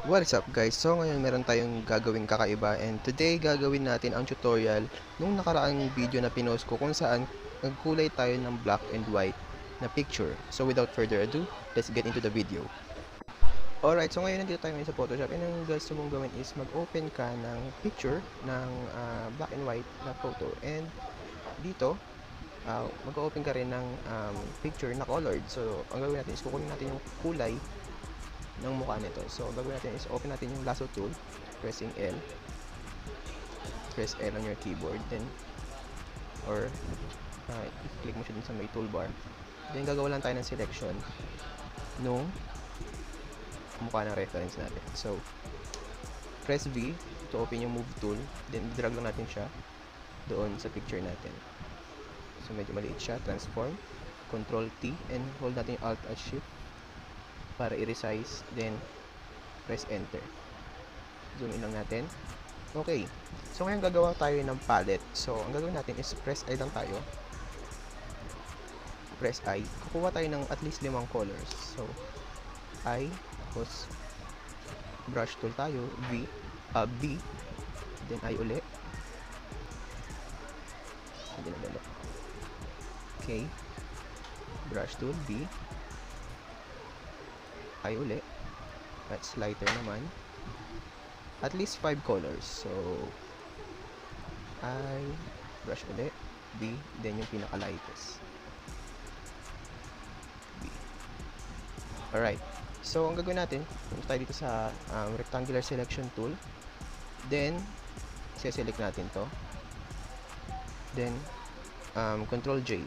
What's up guys? So ngayon meron tayong gagawing kakaiba and today gagawin natin ang tutorial nung nakaraang video na pinost ko kung saan nagkulay tayo ng black and white na picture. So without further ado, let's get into the video. Alright, so ngayon nandito tayo ngayon sa Photoshop and ang gusto mong gawin is mag-open ka ng picture ng black and white na photo and dito mag-open ka rin ng picture na colored. So ang gagawin natin is kukunin natin yung kulay ng mukha nito. So, gagawin natin is open natin yung Lasso Tool, pressing L. Press L on your keyboard, then or i-click mo siya dun sa may toolbar. Then, gagawa lang tayo ng selection nung mukha ng reference natin. So, press V to open yung Move Tool, then drag lang natin siya doon sa picture natin. So, medyo maliit siya. Transform, Control T, and hold natin yung Alt at Shift para i-resize, then press enter. Zoom in lang natin. Okay, so ngayon gagawa tayo ng palette. So ang gagawin natin is press I lang tayo, press I, kukuha tayo ng at least 5 colors. So I, tapos brush tool tayo, B, then I uli, okay, brush tool, B, I uli, that's lighter naman, at least 5 colors. So I, brush uli, B, then yung pinaka lightest, B. Alright, so ang gagawin natin, punta tayo dito sa rectangular selection tool, then select natin to, then Control J.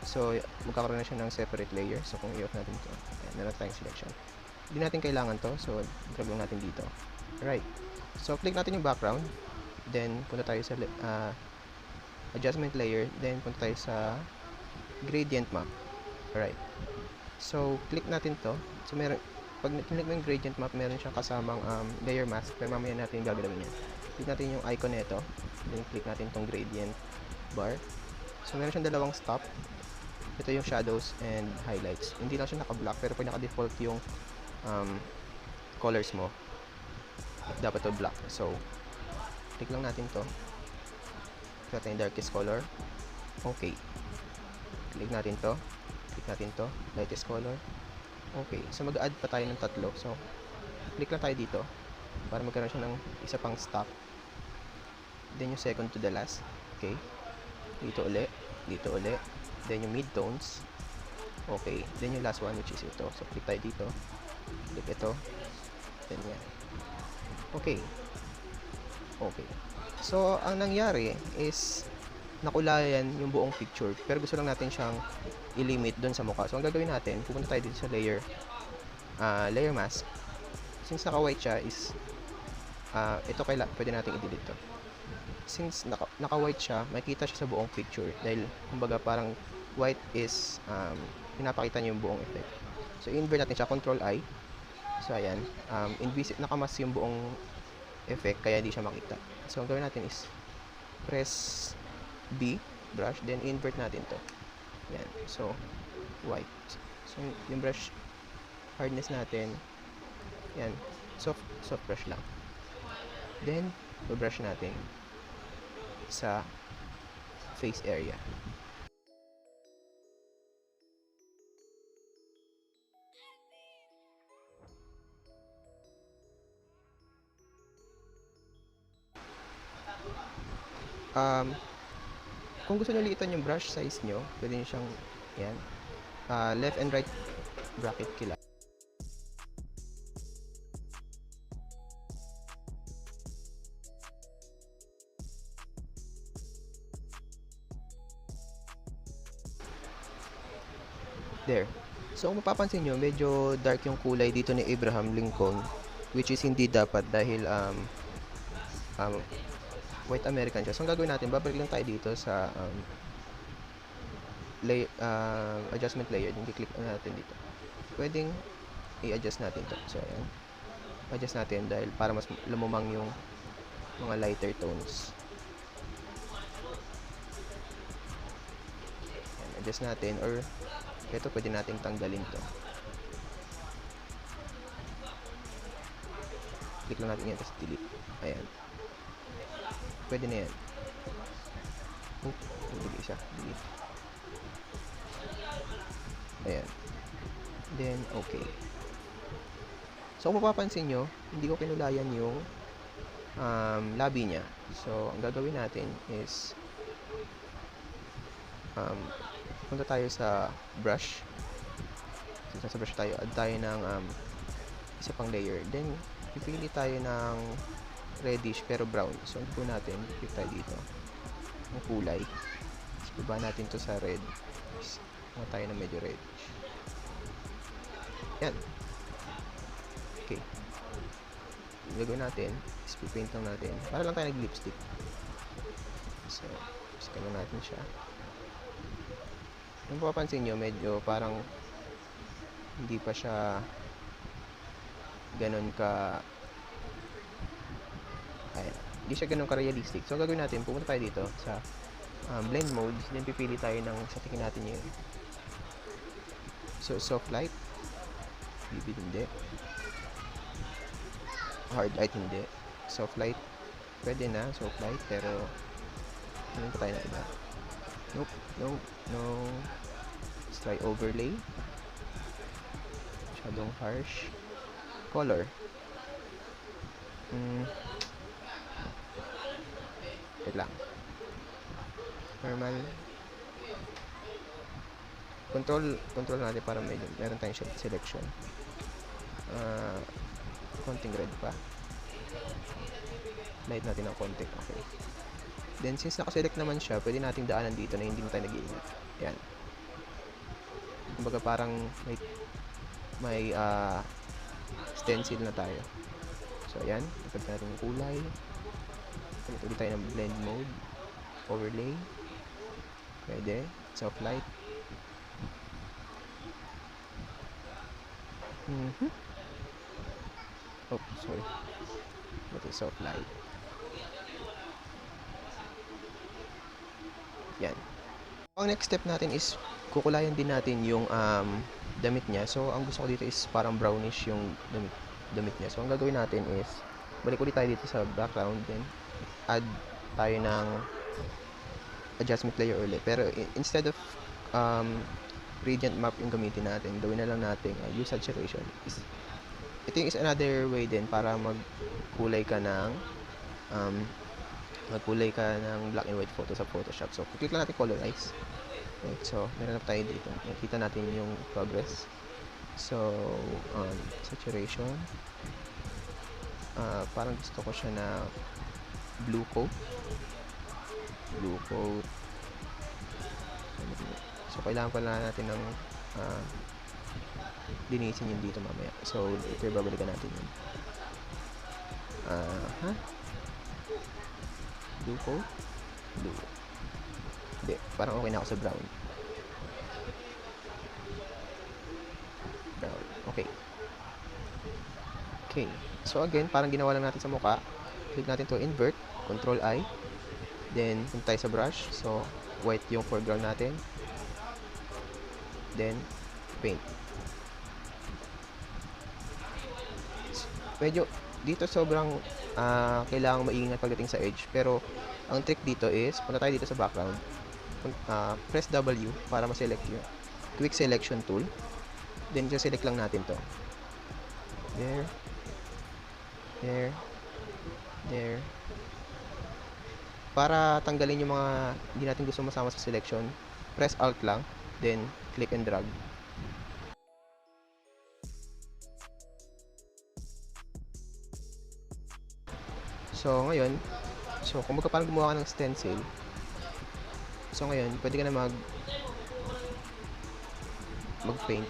So, magkakaroon na siya ng separate layer. So, kung i-off natin ito, meron tayong selection. Hindi natin kailangan to. So, drag lang natin dito. Alright. So, click natin yung background. Then, punta tayo sa adjustment layer. Then, punta tayo sa gradient map. Alright. So, click natin to. So, pag click mo yung gradient map, meron siyang kasamang layer mask. Pero mamaya natin yung gagawin yan. Click natin yung icon nito. Then, click natin tong gradient bar. So, meron siyang dalawang stop. Ito yung shadows and highlights. Hindi lang siya naka-black, pero pag naka-default yung colors mo, dapat to black. So, click lang natin to. Click natin yung darkest color. Okay. Click natin to. Click natin to. Lightest color. Okay. So, mag-add pa tayo ng 3. So, click lang tayo dito para magkaroon siya ng isa pang stop. Then, yung second to the last. Okay. Dito uli. Dito uli. Then yung mid-tones. Okay. Then yung last one, which is ito. So, click tayo dito. Click ito. Then yan. Okay. Okay. So, ang nangyari is nakulayan yung buong picture. Pero gusto lang natin siyang i-limit dun sa mukha. So, ang gagawin natin, pupunta tayo dito sa layer mask. Since naka-white siya is ito pwede natin i-delete to. Since naka-white siya, makikita siya sa buong picture dahil kumbaga parang white is pinapakita niyo yung buong effect. So invert natin siya, Control I. So ayan, nakamas yung buong effect kaya hindi siya makita. So ang gawin natin is press B, brush, then invert natin to. Yan. So white. So yung brush hardness natin, yan, soft brush lang. Then brush natin sa face area. Kung gusto nyo liitan yung brush size nyo, pwede nyo siyang yan, left and right bracket kila. There. So, kung mapapansin nyo, medyo dark yung kulay dito ni Abraham Lincoln, which is hindi dapat dahil white American siya. So, ang gagawin natin, babalik lang tayo dito sa adjustment layer. Then, i-click natin dito. Pwedeng i-adjust natin to. So, ayan. Adjust natin dahil para mas lumumang yung mga lighter tones. Ayan, adjust natin or ito pwede nating tanggalin to. i-click lang natin yan, tapos delete. Ayan. Pwede na yan. Isa, delete. Ayan. Then, okay. So, kung mapapansin nyo, hindi ko kinulayan yung labi niya. So, ang gagawin natin is punta tayo sa brush. So, sa brush tayo, add tayo ng isa pang layer. Then, pipili tayo ng reddish pero brown. So, po natin, click tayo dito. Ang kulay. Tapos, baba natin to sa red. Tapos, tayo ng medyo reddish. Yan. Okay. Yung gagawin natin is pipaint lang natin. Para lang tayo nag-lipstick. So, scan lang natin siya. Kung papansin nyo, medyo parang hindi pa siya ganun ka hindi siya ganun ka-realistic. So, gagawin natin, pumunta tayo dito sa blend mode. Then, pipili tayo ng sa tingin natin yun. So, soft light. Vivid, hindi. Hard light, hindi. Soft light, pwede na, soft light, pero ano pa tayo na iba? Nope, no. Let's try overlay. Masyadong harsh. Color. Wait lang. Normal. Control natin para meron tayong selection. Konting red pa. Light natin ng konti. Okay. Then, since nakaselect naman siya, pwede nating daanan dito na hindi na tayo nag-iingat. Ayan. Kumbaga parang may stencil na tayo. So, ayan. Ipag natin yung kulay. Pwede tayo ng blend mode. Overlay. Pwede. Soft light. Oh, sorry. Ito is soft light. Yan. Ang next step natin is kukulayan din natin yung damit niya. So, ang gusto ko dito is parang brownish yung damit niya. So, ang gagawin natin is balik ulit tayo dito sa background, then add tayo ng adjustment layer ulit. Pero instead of gradient map yung gamitin natin, gawin na lang natin use saturation. Ito is another way din para magkulay ka ng black and white photo sa Photoshop. So, click lang natin colorize. Okay, so, meron na tayo dito. Nakita natin yung progress. So, saturation. Parang gusto ko siya na blue coat. So, kailangan pala natin ng linisin yun dito mamaya. So, ito yung babalikan natin yun. Blue coat? Blue. Hindi, parang okay na ako sa brown. Brown. Okay. Okay. So, again, parang ginawa lang natin sa mukha. Click natin to invert. Control I. Then, punta tayo sa brush. So, white yung foreground natin. Then, paint. Medyo, dito sobrang kailangang maingat pagdating sa edge. Pero, ang trick dito is, punta tayo dito sa background. Press W para ma-select yung quick selection tool. Then, select lang natin to. There. Para tanggalin yung mga hindi natin gusto masama sa selection, press Alt lang. Then, click and drag. So, ngayon, kung parang gumawa ka ng stencil, so, ngayon, pwede ka na mag-paint.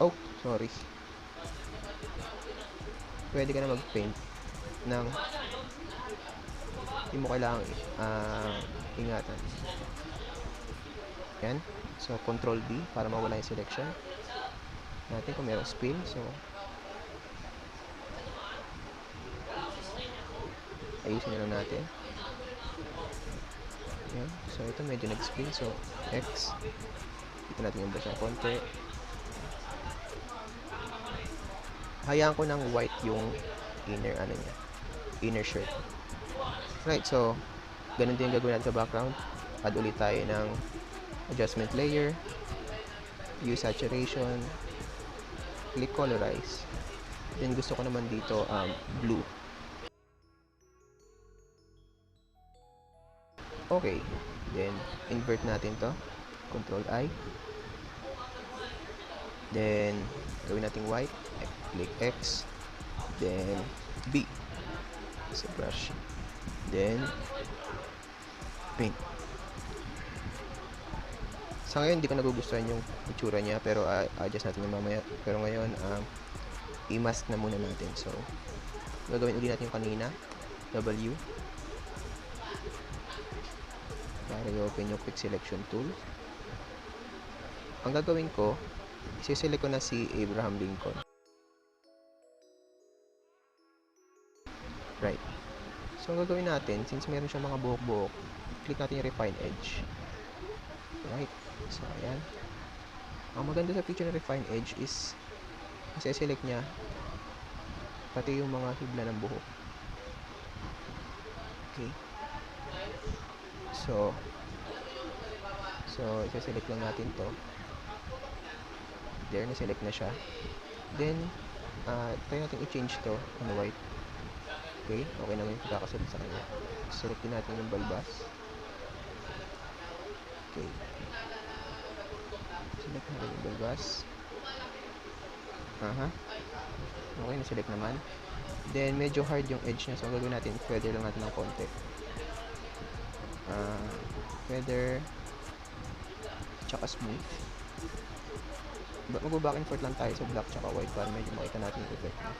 Oh, sorry. Pwede ka na mag-paint ng hindi mo kailangang ingatan. Yan. So, Control D para mawala yung selection natin kung mayroong spill. So, ayusin na lang natin. Yan. So, ito medyo nag-spill. So, X. Dito natin yung brush ng konti. Hayaan ko ng white yung inner niya. inner shirt. Right, so ganun din yung gagawin natin sa background. Add ulit tayo ng adjustment layer, use saturation, click colorize. Then gusto ko naman dito blue. Okay, then invert natin to, Control I. Then gawin natin white, click X, then B sa brush, then paint. Sa ngayon hindi ko nagugustuhan yung itsura niya, pero adjust natin yung mamaya. Pero ngayon i-mask na muna natin. So gagawin ulit natin yung kanina, W, para i-open yung quick selection tool. Ang gagawin ko, isi-select ko na si Abraham Lincoln. Right. So ang gagawin natin, since meron siyang mga buhok-buhok, click natin yung refine edge. Right. So ayan. Ang maganda sa feature ng refine edge is isi-select niya pati yung mga hibla ng buhok. Okay. So isi-select lang natin to. There, na-select na siya. Then try natin i-change to on white. Okay, okay naman yung pagkakasunod sa kanya. Select din natin yung balbas. Okay. Select natin yung balbas. Okay, na-select naman. Then, medyo hard yung edge niya. So, ang gagawin natin, feather lang natin ng konti. Feather. Tsaka smooth. Mag-back and forth lang tayo sa black tsaka white para medyo makita natin yung effect niya.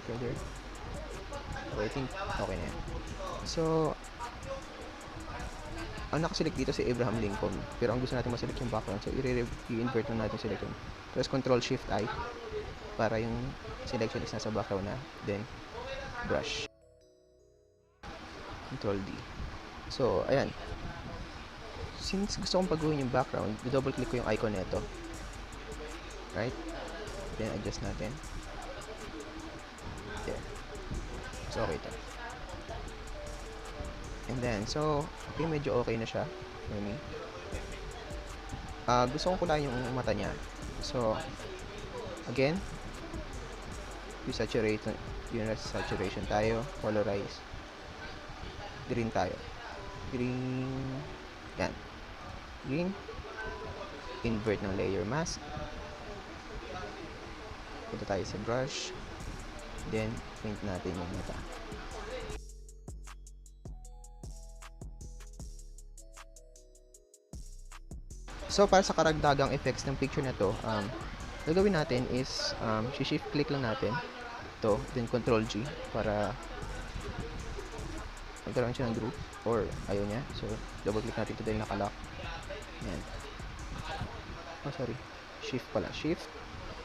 Feather. Okay, I think okay na yan. So, ang nakaselect dito si Abraham Lincoln, pero ang gusto natin maselect yung background, so i-invert na natin select yun. Press Control Shift I para yung selection is nasa background na, then brush, Control D. So ayan, since gusto kong pagawin yung background, double click ko yung icon nito, right, then adjust natin there. So okay ito. And then, so, okay, medyo okay na siya for me. Gusto kong kulayan yung mata niya. So, again, use saturation tayo, colorize. Green tayo. Green, yan. Green. Invert ng layer mask. Punta tayo sa brush. Then, paint natin yung mata. So, para sa karagdagang effects ng picture na to, gagawin natin is, shift click lang natin to, then Control G para magkaroon siya ng group, or ayaw niya. So, double click natin ito dahil nakalock. Yan. Oh, sorry. Shift pala. Shift,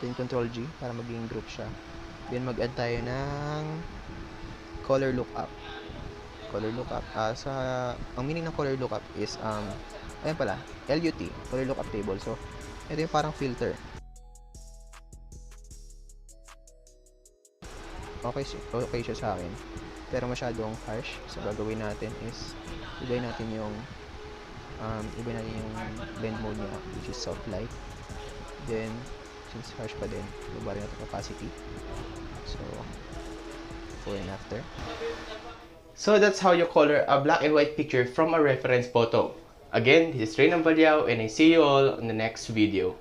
then Control G para maging group siya. Then, mag-add tayo ng color lookup. Color lookup. Ang meaning ng color lookup is, ayan pala, LUT, color lookup table. So, ito yung parang filter. Okay siya sa akin. Pero masyadong harsh. So, gagawin natin is, ibayin natin yung blend mode niya, which is soft light. Then, since harsh pa din, babarin natin opacity. So, before and after. So that's how you color a black and white picture from a reference photo. Again, this is Ray Nambaliao, and I see you all in the next video.